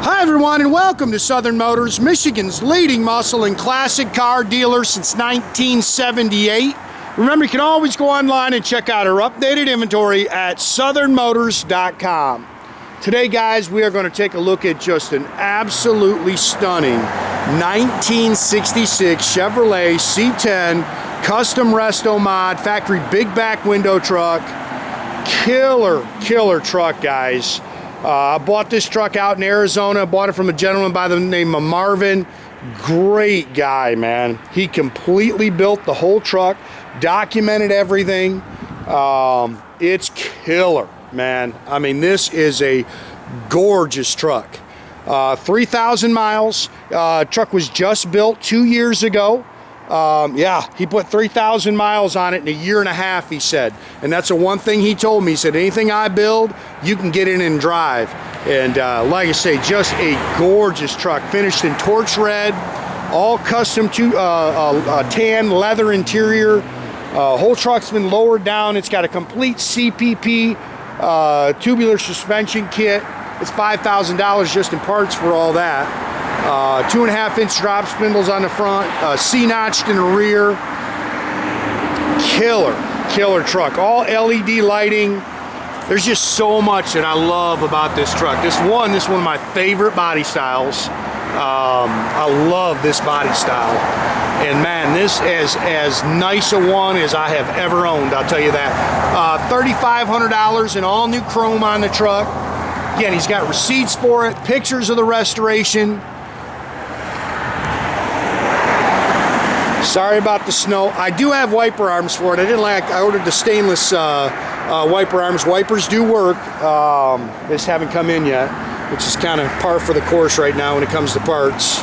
Hi everyone, and welcome to Southern Motors, Michigan's leading muscle and classic car dealer since 1978. Remember, you can always go online and check out our updated inventory at southernmotors.com. Today, guys, we are going to take a look at just an absolutely stunning 1966 Chevrolet C10 Custom Restomod factory big back window truck. Killer truck, guys. I bought this truck out in Arizona. I bought it from a gentleman by the name of Marvin. Great guy, man. He completely built the whole truck, documented everything. It's killer, man. I mean, this is a gorgeous truck. 3,000 miles. Truck was just built 2 years ago. Yeah, he put 3,000 miles on it in a year and a half, he said. And that's the one thing he told me. He said, anything I build, you can get in and drive. And like I say, just a gorgeous truck. Finished in torch red, all custom to tan leather interior. Whole truck's been lowered down. It's got a complete CPP tubular suspension kit. It's $5,000 just in parts for all that. 2.5-inch drop spindles on the front, C-notched in the rear. Killer truck. All LED lighting. There's just so much that I love about this truck. This one of my favorite body styles. I love this body style. And man, this is as nice a one as I have ever owned, I'll tell you that. $3,500 in all new chrome on the truck. Again, he's got receipts for it, pictures of the restoration. Sorry about the snow. I do have wiper arms for it. I ordered the stainless wiper arms. Wipers do work. They just haven't come in yet, which is kind of par for the course right now when it comes to parts.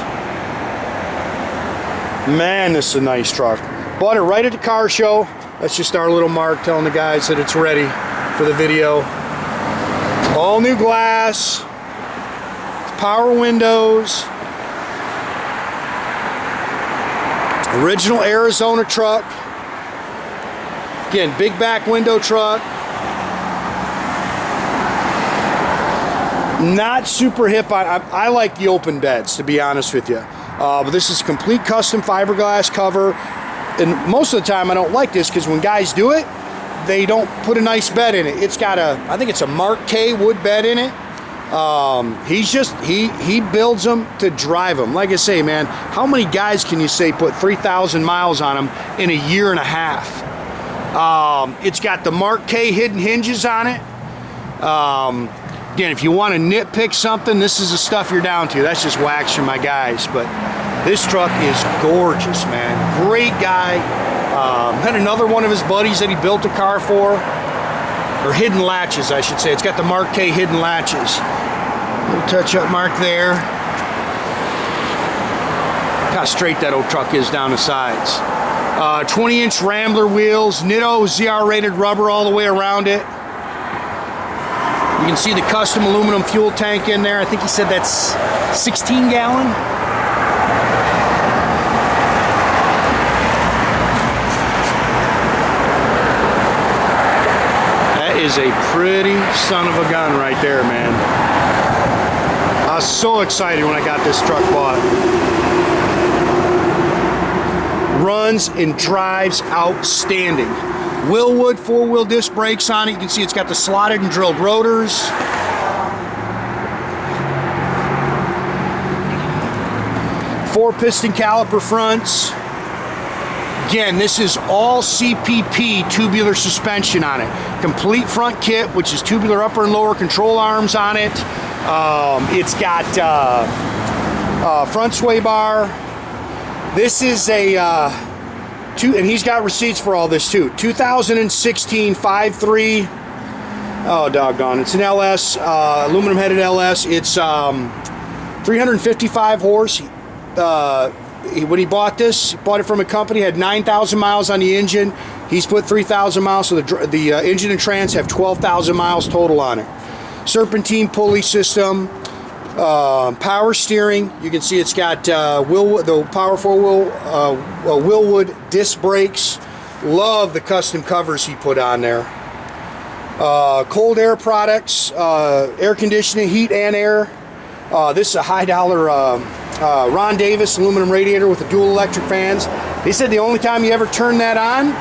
Man, this is a nice truck. Bought it right at the car show. That's just our little mark telling the guys that it's ready for the video. All new glass, power windows. Original Arizona truck. Again, big back window truck. Not super hip on. I like the open beds, to be honest with you. But this is a complete custom fiberglass cover. And most of the time I don't like this because when guys do it, they don't put a nice bed in it. It's got I think it's a Mark K wood bed in it. He builds them to drive them. Like I say, man, how many guys can you say put 3,000 miles on them in a year and a half? It's got the Mark K hidden hinges on it. Again, if you want to nitpick something, this is the stuff you're down to. That's just wax from my guys. But this truck is gorgeous, man. Great guy. Had another one of his buddies that he built a car for. Or hidden latches, I should say. It's got the Mark K hidden latches. Little touch-up mark there. Look how straight that old truck is down the sides. 20-inch Rambler wheels, Nitto ZR rated rubber all the way around it. You can see the custom aluminum fuel tank in there. I think he said that's 16 gallon. Is a pretty son of a gun right there, man. I was so excited when I got this truck bought. Runs and drives outstanding. Wilwood 4-wheel disc brakes on it. You can see it's got the slotted and drilled rotors. Four piston caliper fronts. Again, this is all CPP tubular suspension on it. Complete front kit, which is tubular upper and lower control arms on it. It's got front sway bar. This is and he's got receipts for all this too. 2016 5.3. Oh, doggone. It's an LS, aluminum headed LS. It's 355 horse. When he bought this, he bought it from a company, had 9,000 miles on the engine. He's put 3,000 miles, so the engine and trans have 12,000 miles total on it. Serpentine pulley system, power steering. You can see it's got the power 4-wheel Wilwood disc brakes. Love the custom covers he put on there. Cold air products, air conditioning, heat and air. This is a high dollar Ron Davis aluminum radiator with the dual electric fans. He said the only time you ever turn that on,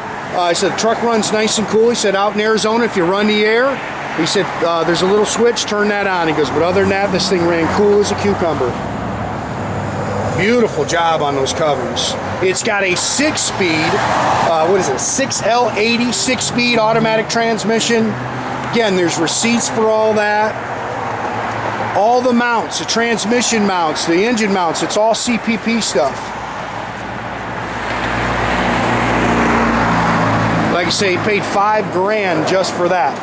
he said the truck runs nice and cool. He said out in Arizona, if you run the air, he said there's a little switch, turn that on. He goes, but other than that, this thing ran cool as a cucumber. Beautiful job on those coverings. It's got a 6-speed, what is it, 6L80 6-speed automatic transmission. Again, there's receipts for all that. All the mounts, the transmission mounts, the engine mounts, it's all CPP stuff. Like I say, he paid $5 grand just for that.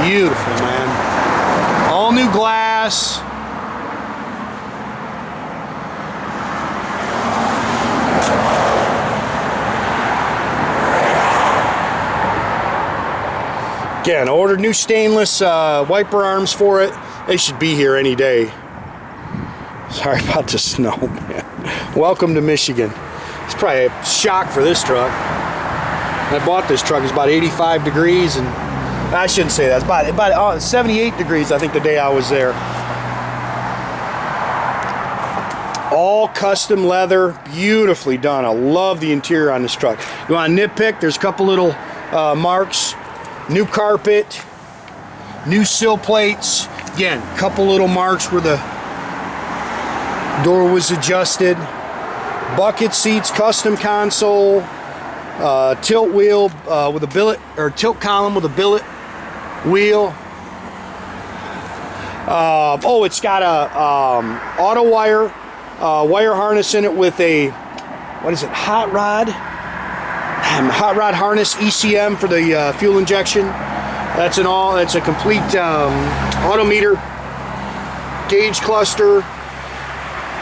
Beautiful, man. All new glass. Again, ordered new stainless wiper arms for it. They should be here any day. Sorry about the snow, man. Welcome to Michigan. It's probably a shock for this truck. I bought this truck, it was about 85 degrees, and I shouldn't say that. It's about 78 degrees, I think, the day I was there. All custom leather, beautifully done. I love the interior on this truck. You want to nitpick? There's a couple little marks. New carpet, new sill plates. Again, a couple little marks where the door was adjusted. Bucket seats, custom console, tilt wheel with a billet, or tilt column with a billet wheel. Oh, it's got a Autowire wire harness in it with a, what is it, hot rod harness, ECM for the fuel injection. That's a complete autometer, gauge cluster,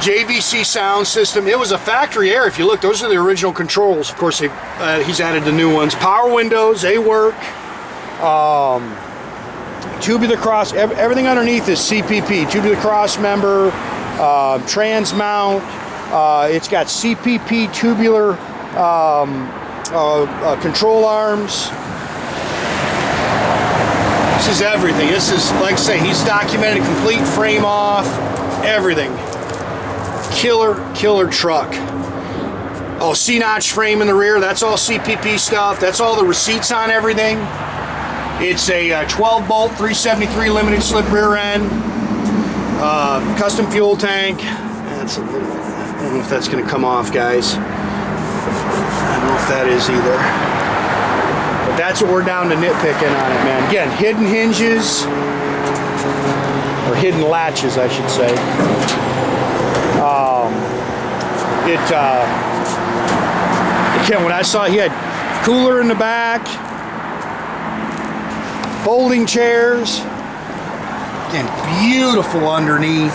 JVC sound system. It was a factory air. If you look, those are the original controls. Of course, he's added the new ones. Power windows, they work. Tubular cross, everything underneath is CPP. Tubular cross member, trans mount. It's got CPP tubular control arms. This is everything. This is, like I say, he's documented complete frame off, everything. Killer truck. Oh, C-notch frame in the rear. That's all CPP stuff. That's all the receipts on everything. It's a 12 bolt 373 limited slip rear end. Custom fuel tank. That's a little, I don't know if that's going to come off, guys. I don't know if that is either. But that's what we're down to nitpicking on it, man. Again, hidden hinges, or hidden latches, I should say. Again, when I saw it, he had cooler in the back, folding chairs, and beautiful underneath.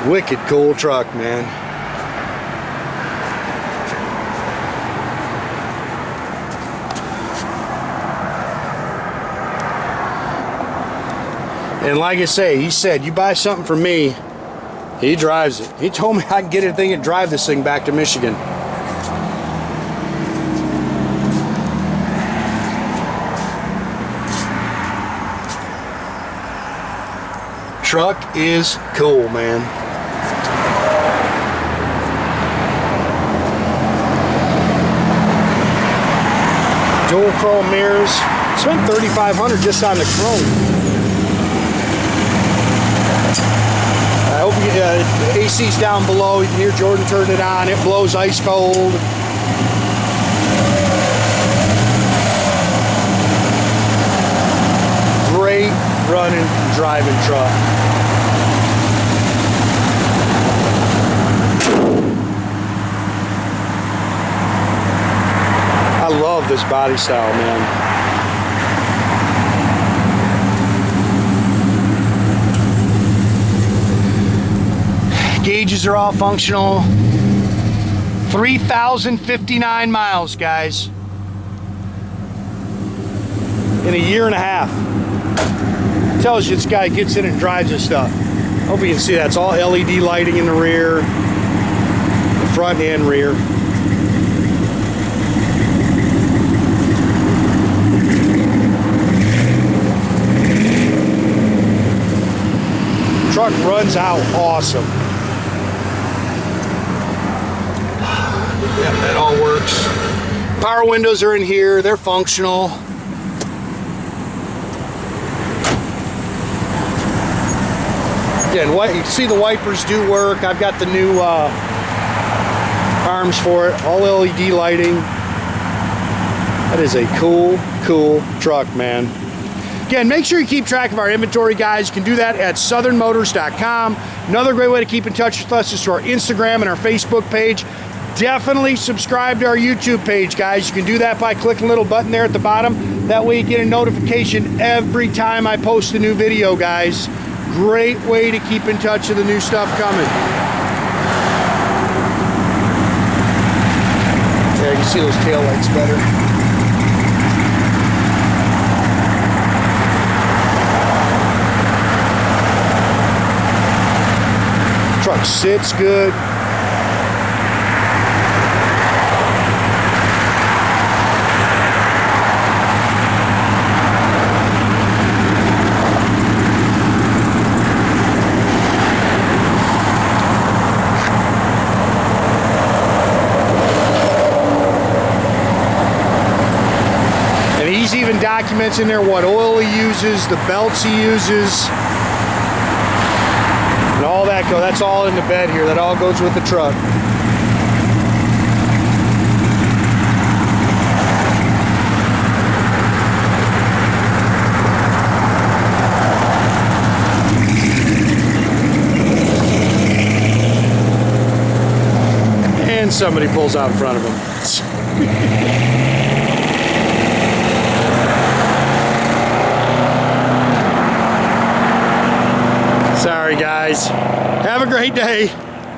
Wicked cool truck, man. And like I say, he said, you buy something from me, he drives it. He told me I can get a thing and drive this thing back to Michigan. Truck is cool, man. Dual chrome mirrors. Spent $3,500 just on the chrome. I hope you the AC's down below. You can hear Jordan turn it on. It blows ice cold. Great running, driving truck. I love this body style, man. Gauges are all functional. 3,059 miles, guys. In a year and a half. tells you this guy gets in and drives this stuff. Hope you can see that. It's all LED lighting in the rear, the front and rear. Truck runs out awesome. Yeah, that all works. Power windows are in here. They're functional. Again, what you see, the wipers do work. I've got the new arms for it. All LED lighting. That is a cool truck, man. Again, make sure you keep track of our inventory, guys. You can do that at southernmotors.com. Another great way to keep in touch with us is through our Instagram and our Facebook page. Definitely subscribe to our YouTube page, guys. You can do that by clicking the little button there at the bottom. That way you get a notification every time I post a new video, guys. Great way to keep in touch with the new stuff coming. Yeah, you can see those tail lights better. Truck sits good. And he's even documents in there what oil he uses, the belts he uses. All that that's all in the bed here. That all goes with the truck. And somebody pulls out in front of him. Sorry, guys. Have a great day.